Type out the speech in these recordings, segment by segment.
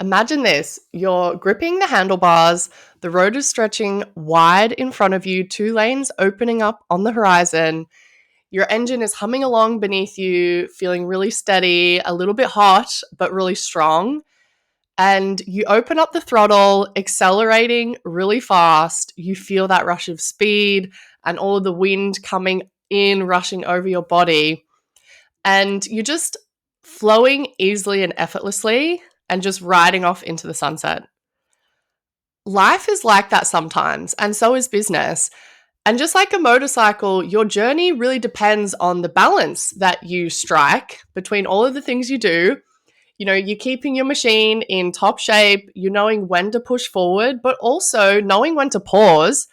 Imagine this, you're gripping the handlebars, the road is stretching wide in front of you, two lanes opening up on the horizon. Your engine is humming along beneath you, feeling really steady, a little bit hot, but really strong. And you open up the throttle, accelerating really fast. You feel that rush of speed and all of the wind coming in, rushing over your body. And you're just flowing easily and effortlessly and just riding off into the sunset. Life is like that sometimes, and so is business. And just like a motorcycle, your journey really depends on the balance that you strike between all of the things you do. You're keeping your machine in top shape, you're knowing when to push forward, but also knowing when to pause,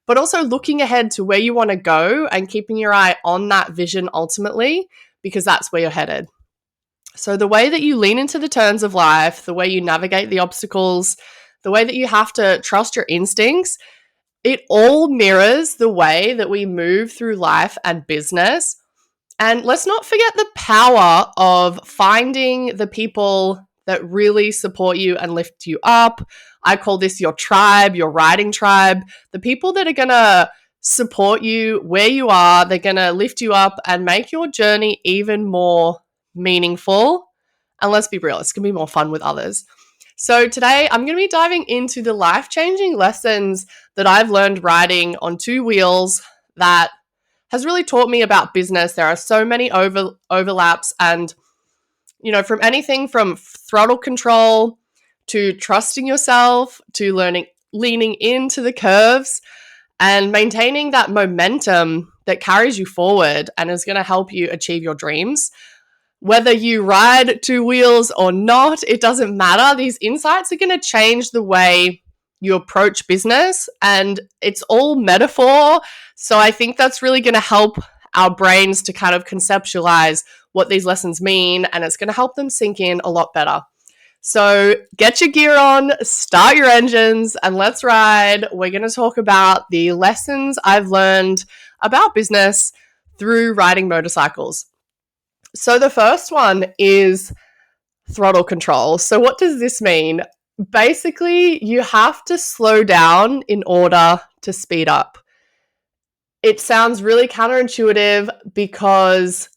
but also looking ahead to where you want to go and keeping your eye on that vision ultimately, because that's where you're headed. So, the way that you lean into the turns of life, the way you navigate the obstacles, the way that you have to trust your instincts, it all mirrors the way that we move through life and business. And let's not forget the power of finding the people that really support you and lift you up. I call this your tribe, your riding tribe, the people that are going to support you where you are. They're going to lift you up and make your journey even more meaningful. And let's be real, it's going to be more fun with others. So today I'm going to be diving into the life-changing lessons that I've learned riding on two wheels that has really taught me about business. There are so many overlaps and, from anything from throttle control to trusting yourself to leaning into the curves and maintaining that momentum that carries you forward and is going to help you achieve your dreams. Whether you ride two wheels or not, it doesn't matter. These insights are going to change the way you approach business, and it's all metaphor. So I think that's really going to help our brains to kind of conceptualize what these lessons mean, and it's going to help them sink in a lot better. So get your gear on, start your engines, and let's ride. We're going to talk about the lessons I've learned about business through riding motorcycles. So the first one is throttle control. So what does this mean? Basically, you have to slow down in order to speed up. It sounds really counterintuitive because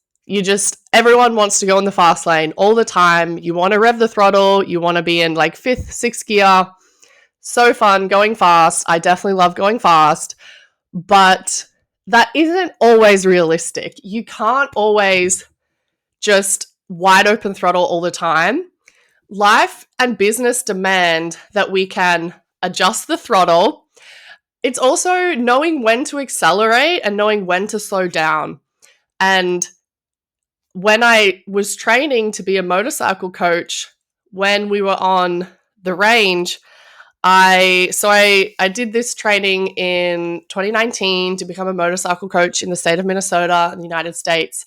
everyone wants to go in the fast lane all the time. You want to rev the throttle. You want to be in like fifth, sixth gear. So fun going fast. I definitely love going fast, but that isn't always realistic. You can't always just wide open throttle all the time. Life and business demand that we can adjust the throttle. It's also knowing when to accelerate and knowing when to slow down. And when I was training to be a motorcycle coach, when we were on the range, I did this training in 2019 to become a motorcycle coach in the state of Minnesota in the United States.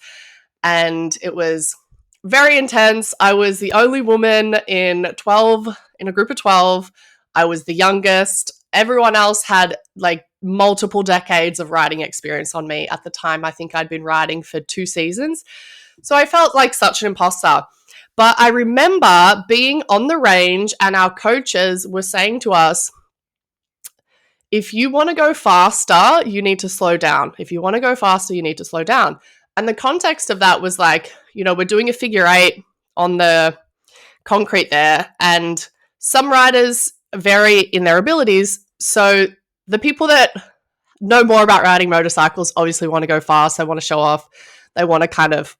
And it was very intense. I was the only woman in a group of 12. I was the youngest. Everyone else had like multiple decades of riding experience on me. At the time, I think I'd been riding for 2 seasons. So I felt like such an imposter. But I remember being on the range and our coaches were saying to us, if you want to go faster, you need to slow down. If you want to go faster, you need to slow down. And the context of that was like, we're doing a figure 8 on the concrete there, and some riders vary in their abilities. So the people that know more about riding motorcycles obviously want to go fast. They want to show off. They want to kind of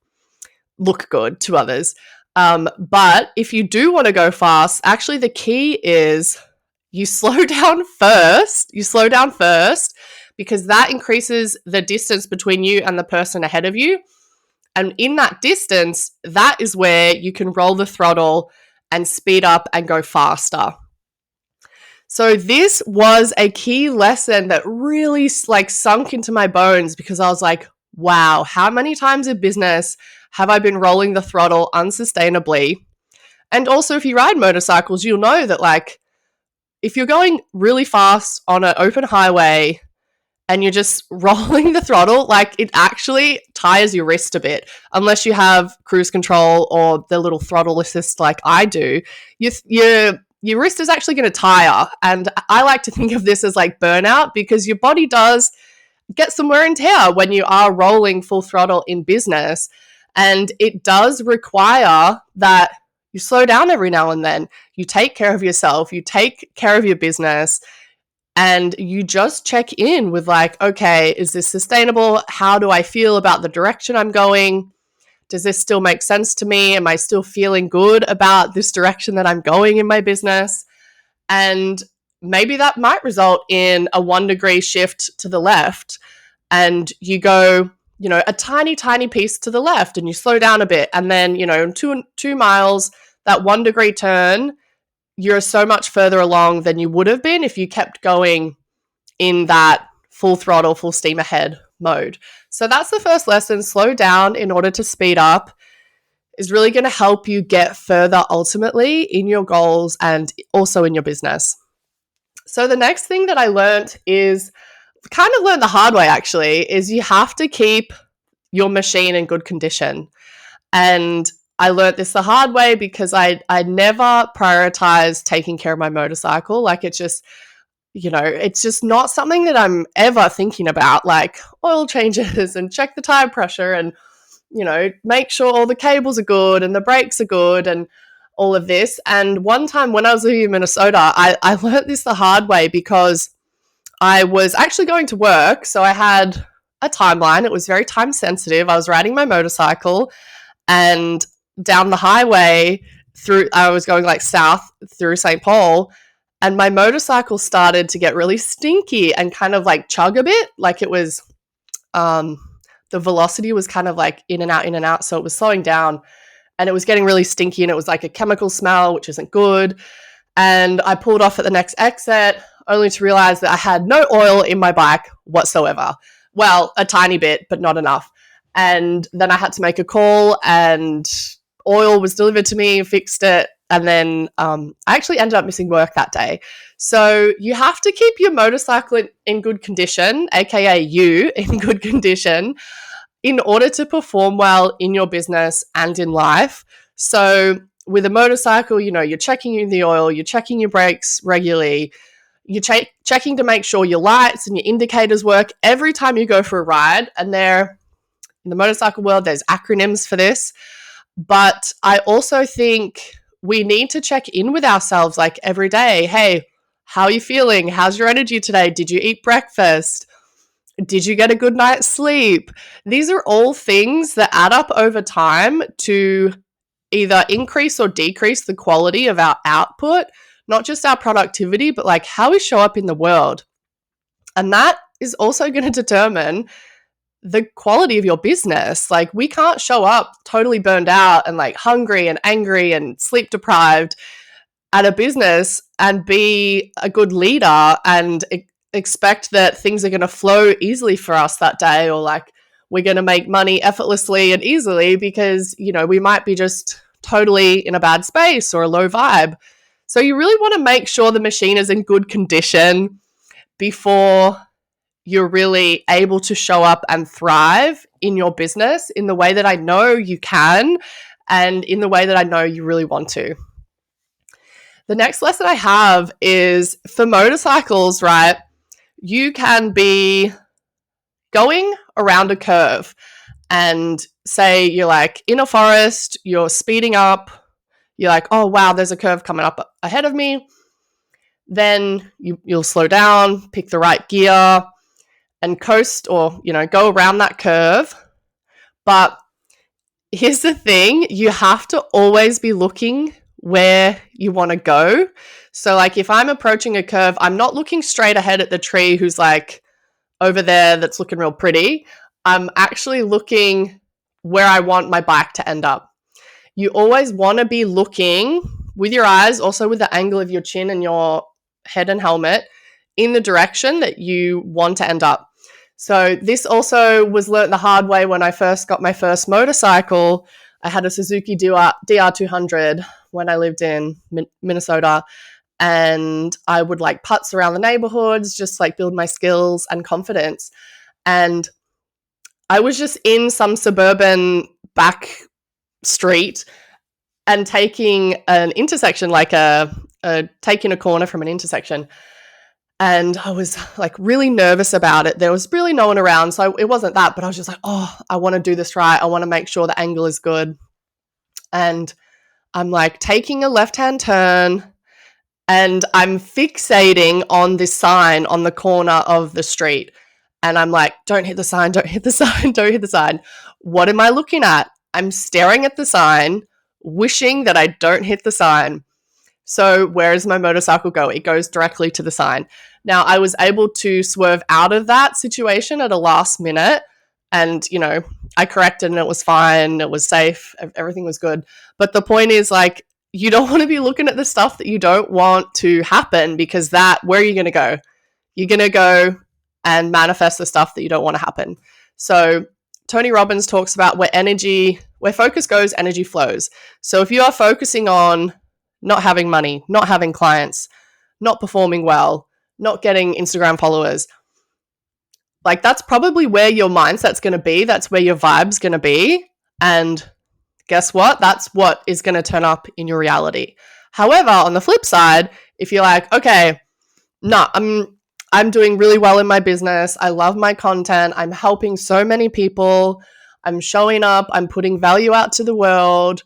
look good to others. But if you do want to go fast, actually the key is you slow down first. Because that increases the distance between you and the person ahead of you. And in that distance, that is where you can roll the throttle and speed up and go faster. So this was a key lesson that really sunk into my bones, because I was like, wow, how many times in business have I been rolling the throttle unsustainably? And also, if you ride motorcycles, you'll know that if you're going really fast on an open highway and you're just rolling the throttle, like it actually tires your wrist a bit. Unless you have cruise control or the little throttle assist like I do, your wrist is actually going to tire. And I like to think of this as like burnout, because your body does get some wear and tear when you are rolling full throttle in business. And it does require that you slow down every now and then. You take care of yourself, you take care of your business, and you just check in with like, okay, is this sustainable? How do I feel about the direction I'm going? Does this still make sense to me? Am I still feeling good about this direction that I'm going in my business? And maybe that might result in a 1 degree shift to the left, and you go, a tiny, tiny piece to the left, and you slow down a bit. And then, in 2 miles, that 1 degree turn, you're so much further along than you would have been if you kept going in that full throttle, full steam ahead mode. So that's the first lesson. Slow down in order to speed up is really going to help you get further ultimately in your goals and also in your business. So the next thing that I learned is kind of learned the hard way actually, is you have to keep your machine in good condition. And I learned this the hard way because I never prioritized taking care of my motorcycle. Like it's just not something that I'm ever thinking about, like oil changes and check the tire pressure and, make sure all the cables are good and the brakes are good and all of this. And one time when I was living in Minnesota, I learned this the hard way because I was actually going to work. So I had a timeline. It was very time sensitive. I was riding my motorcycle and down the highway I was going like south through St. Paul, and my motorcycle started to get really stinky and kind of like chug a bit. Like it was, the velocity was kind of like in and out. So it was slowing down and it was getting really stinky, and it was like a chemical smell, which isn't good. And I pulled off at the next exit only to realize that I had no oil in my bike whatsoever. Well, a tiny bit, but not enough. And then I had to make a call, and oil was delivered to me, fixed it. And then I actually ended up missing work that day. So you have to keep your motorcycle in good condition, aka you in good condition, in order to perform well in your business and in life. So with a motorcycle, you're checking the oil, you're checking your brakes regularly, you're checking to make sure your lights and your indicators work every time you go for a ride. And in the motorcycle world, there's acronyms for this. But I also think we need to check in with ourselves like every day. Hey, how are you feeling? How's your energy today? Did you eat breakfast? Did you get a good night's sleep? These are all things that add up over time to either increase or decrease the quality of our output, not just our productivity, but like how we show up in the world. And that is also going to determine the quality of your business. Like we can't show up totally burned out and like hungry and angry and sleep deprived at a business and be a good leader and expect that things are going to flow easily for us that day, or like we're going to make money effortlessly and easily, because, we might be just totally in a bad space or a low vibe. So you really want to make sure the machine is in good condition before you're really able to show up and thrive in your business in the way that I know you can and in the way that I know you really want to. The next lesson I have is for motorcycles, right? You can be going around a curve and say you're like in a forest, you're speeding up, you're like, oh, wow, there's a curve coming up ahead of me. Then you'll slow down, pick the right gear, and coast or, go around that curve. But here's the thing, you have to always be looking where you want to go. So like if I'm approaching a curve, I'm not looking straight ahead at the tree who's like over there that's looking real pretty. I'm actually looking where I want my bike to end up. You always want to be looking with your eyes, also with the angle of your chin and your head and helmet, in the direction that you want to end up. So this also was learnt the hard way when I first got my first motorcycle. I had a Suzuki DR200 when I lived in Minnesota, and I would like putts around the neighborhoods, just like build my skills and confidence. And I was just in some suburban back street and taking an intersection, like taking a corner from an intersection. And I was like really nervous about it. There was really no one around, so it wasn't that, but I was just like, oh, I want to do this right. I want to make sure the angle is good. And I'm like taking a left-hand turn, and I'm fixating on this sign on the corner of the street. And I'm like, don't hit the sign, don't hit the sign, don't hit the sign. What am I looking at? I'm staring at the sign, wishing that I don't hit the sign. So where does my motorcycle go? It goes directly to the sign. Now, I was able to swerve out of that situation at a last minute, and, you know, I corrected and it was fine. It was safe. Everything was good. But the point is, like, you don't want to be looking at the stuff that you don't want to happen, because where are you going to go? You're going to go and manifest the stuff that you don't want to happen. So Tony Robbins talks about where focus goes, energy flows. So if you are focusing on not having money, not having clients, not performing well, not getting Instagram followers, like that's probably where your mindset's going to be. That's where your vibe's going to be. And guess what? That's what is going to turn up in your reality. However, on the flip side, if you're like, okay, no, I'm doing really well in my business. I love my content. I'm helping so many people. I'm showing up. I'm putting value out to the world.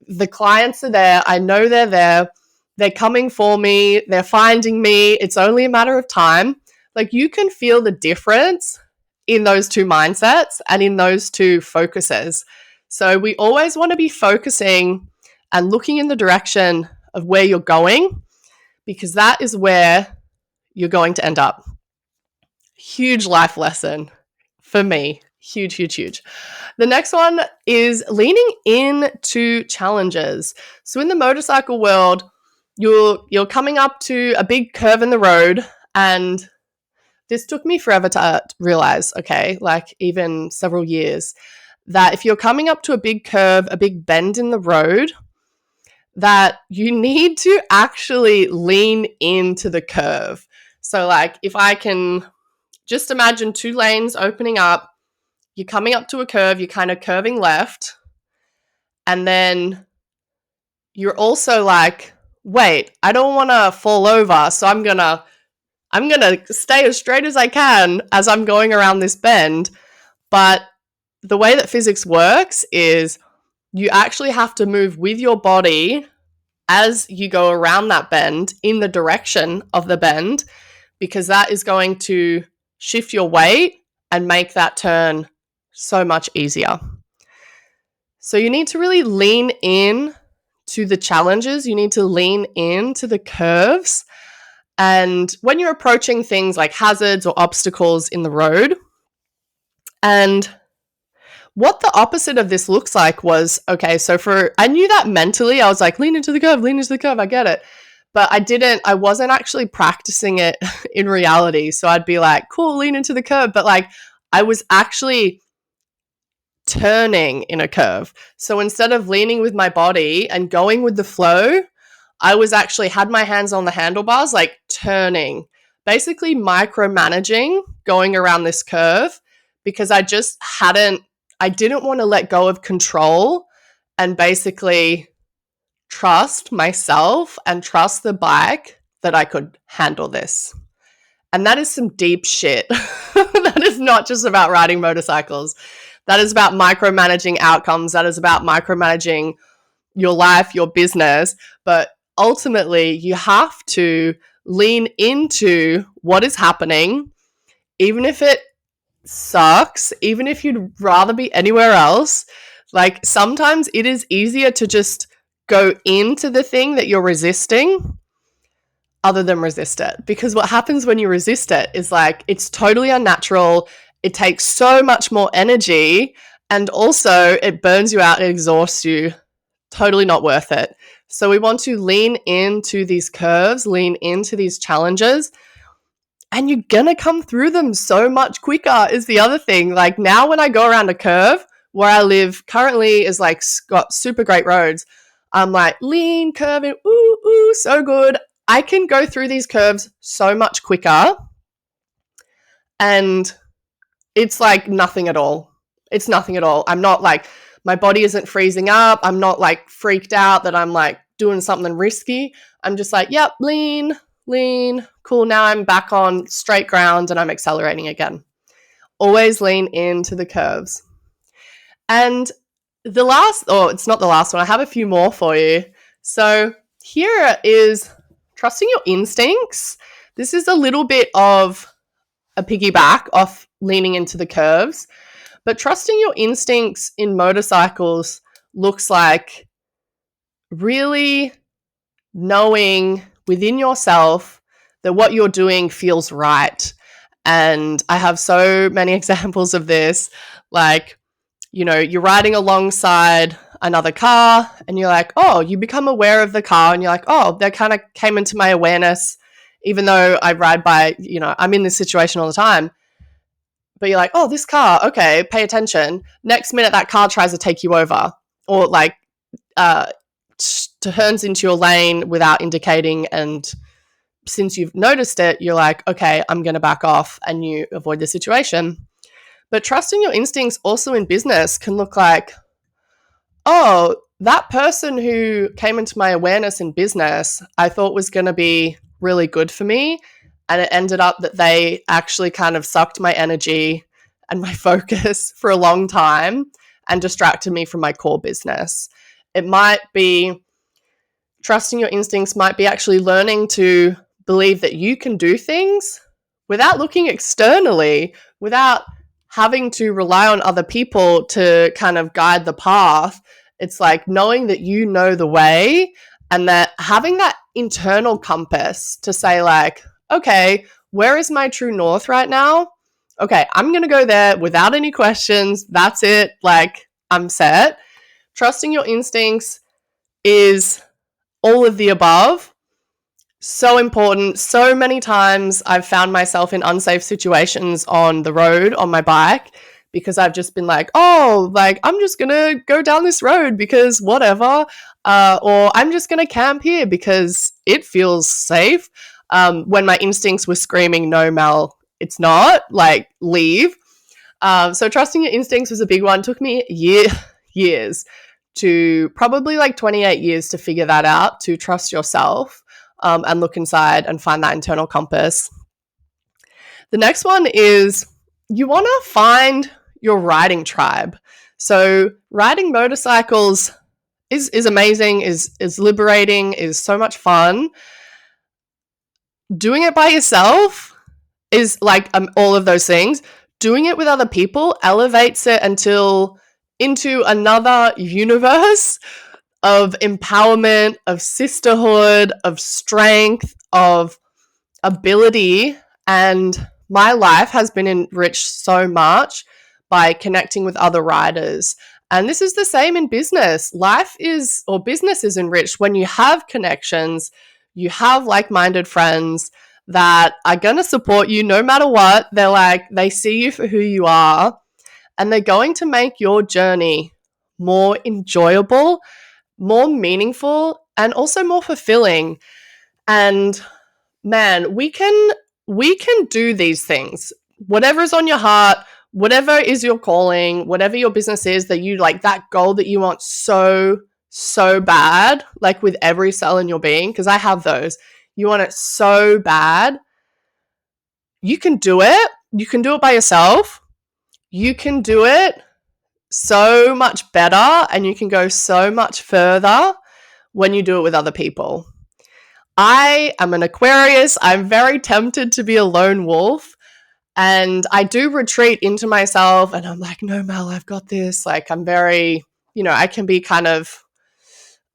The clients are there. I know they're there. They're coming for me. They're finding me. It's only a matter of time. Like, you can feel the difference in those two mindsets and in those two focuses. So we always want to be focusing and looking in the direction of where you're going, because that is where you're going to end up. Huge life lesson for me. Huge, huge, huge. The next one is leaning into challenges. So in the motorcycle world, you're coming up to a big curve in the road, and this took me forever to realize, okay, like even several years, that if you're coming up to a big curve, a big bend in the road, that you need to actually lean into the curve. So like if I can just imagine two lanes opening up, you're coming up to a curve, you're kind of curving left, and then you're also like, wait, I don't want to fall over, so I'm going to stay as straight as I can as I'm going around this bend. But the way that physics works is you actually have to move with your body as you go around that bend in the direction of the bend, because that is going to shift your weight and make that turn so much easier. So you need to really lean in to the challenges. You need to lean into the curves. And when you're approaching things like hazards or obstacles in the road, and what the opposite of this looks like was, okay, so I knew that mentally, I was like, lean into the curve, I get it. But I wasn't actually practicing it in reality. So I'd be like, cool, lean into the curve. But like, I was actually turning in a curve. So instead of leaning with my body and going with the flow, I was actually had my hands on the handlebars, like turning, basically micromanaging going around this curve, because I didn't want to let go of control and basically trust myself and trust the bike that I could handle this. And that is some deep shit. That is not just about riding motorcycles. That is about micromanaging outcomes. That is about micromanaging your life, your business. But ultimately, you have to lean into what is happening, even if it sucks, even if you'd rather be anywhere else. Like, sometimes it is easier to just go into the thing that you're resisting other than resist it. Because what happens when you resist it is like, it's totally unnatural. It takes so much more energy, and also it burns you out, it exhausts you. Totally not worth it. So we want to lean into these curves, lean into these challenges, and you're going to come through them so much quicker is the other thing. Like, now when I go around a curve, where I live currently is like got super great roads. I'm like, lean, curving, ooh, so good. I can go through these curves so much quicker, and it's like nothing at all. It's nothing at all. I'm not like, my body isn't freezing up. I'm not like freaked out that I'm like doing something risky. I'm just like, yep, lean, cool. Now I'm back on straight ground and I'm accelerating again. Always lean into the curves. And the last, it's not the last one, I have a few more for you. So here is trusting your instincts. This is a little bit of a piggyback off leaning into the curves, but trusting your instincts in motorcycles looks like really knowing within yourself that what you're doing feels right. And I have so many examples of this. Like, you're riding alongside another car and you're like, oh, you become aware of the car and you're like, oh, that kind of came into my awareness, even though I ride by, I'm in this situation all the time. But you're like, oh, this car, okay, pay attention. Next minute, that car tries to take you over, or like turns into your lane without indicating. And since you've noticed it, you're like, okay, I'm going to back off, and you avoid the situation. But trusting your instincts also in business can look like, oh, that person who came into my awareness in business, I thought was going to be really good for me. And it ended up that they actually kind of sucked my energy and my focus for a long time and distracted me from my core business. It might be trusting your instincts, might be actually learning to believe that you can do things without looking externally, without having to rely on other people to kind of guide the path. It's like knowing that you know the way, and that having that internal compass to say like, okay, where is my true north right now? Okay, I'm going to go there without any questions. That's it. Like, I'm set. Trusting your instincts is all of the above. So important. So many times I've found myself in unsafe situations on the road on my bike because I've just been like, oh, like, I'm just going to go down this road because whatever. Or I'm just going to camp here because it feels safe. When my instincts were screaming, no, Mel, it's not, like, leave. So trusting your instincts was a big one. It took me years to probably like 28 years to figure that out, to trust yourself and look inside and find that internal compass. The next one is you want to find your riding tribe. So riding motorcycles is amazing, is liberating, is so much fun. Doing it by yourself is like all of those things. Doing it with other people elevates it into another universe of empowerment, of sisterhood, of strength, of ability. And my life has been enriched so much by connecting with other riders. And this is the same in business. Business is enriched when you have connections, you have like-minded friends that are going to support you no matter what. They see you for who you are, and they're going to make your journey more enjoyable, more meaningful, and also more fulfilling. And man, we can do these things. Whatever is on your heart, whatever is your calling, whatever your business is that you like, that goal that you want so bad, like with every cell in your being, because I have those. You want it so bad. You can do it. You can do it by yourself. You can do it so much better, and you can go so much further when you do it with other people. I am an Aquarius. I'm very tempted to be a lone wolf, and I do retreat into myself, and I'm like, no, Mel, I've got this. Like, I'm very, I can be kind of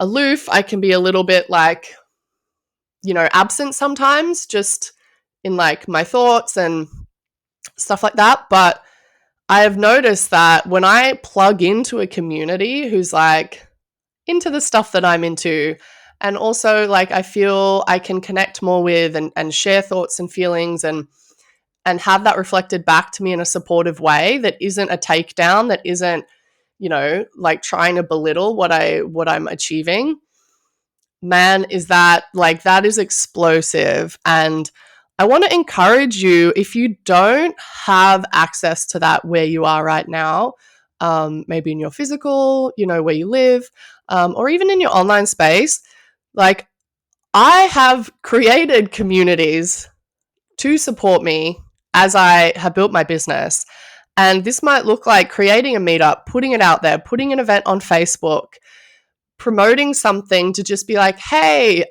aloof. I can be a little bit like, absent sometimes, just in like my thoughts and stuff like that. But I have noticed that when I plug into a community who's like into the stuff that I'm into, and also like I feel I can connect more with and share thoughts and feelings and have that reflected back to me in a supportive way that isn't a takedown, that isn't, like trying to belittle what I'm achieving. man, is that like, that is explosive. And I want to encourage you, if you don't have access to that where you are right now, maybe in your physical, where you live, or even in your online space, like, I have created communities to support me as I have built my business. And this might look like creating a meetup, putting it out there, putting an event on Facebook, promoting something to just be like, hey,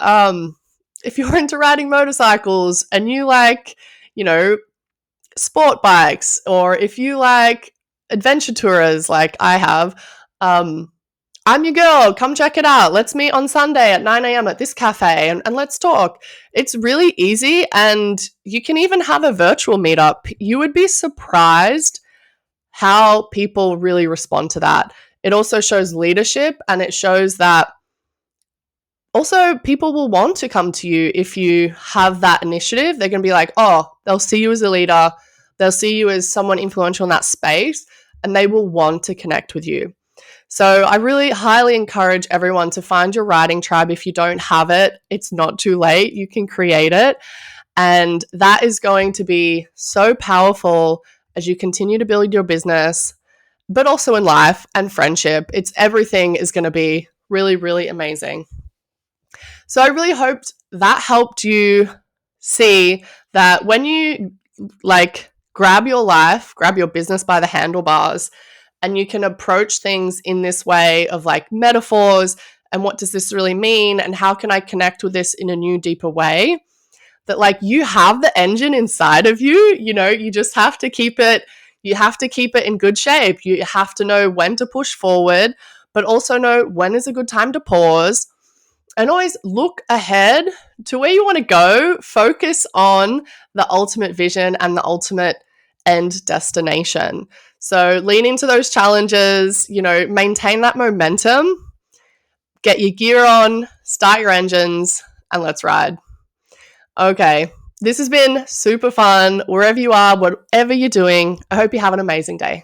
if you're into riding motorcycles and you like, sport bikes, or if you like adventure tourers like I have, I'm your girl. Come check it out. Let's meet on Sunday at 9 a.m. at this cafe and let's talk. It's really easy, and you can even have a virtual meetup. You would be surprised how people really respond to that. It also shows leadership, and it shows that also people will want to come to you if you have that initiative. They're going to be like, oh, they'll see you as a leader. They'll see you as someone influential in that space, and they will want to connect with you. So I really highly encourage everyone to find your writing tribe. If you don't have it, it's not too late. You can create it. And that is going to be so powerful as you continue to build your business, but also in life and friendship. Everything is going to be really, really amazing. So I really hoped that helped you see that when you grab your life, grab your business by the handlebars, and you can approach things in this way of like metaphors and what does this really mean and how can I connect with this in a new, deeper way, that like you have the engine inside of you, you just have to keep it, in good shape. You have to know when to push forward, but also know when is a good time to pause, and always look ahead to where you want to go. Focus on the ultimate vision and the ultimate end destination. So lean into those challenges, maintain that momentum, get your gear on, start your engines, and let's ride. Okay, this has been super fun. Wherever you are, whatever you're doing, I hope you have an amazing day.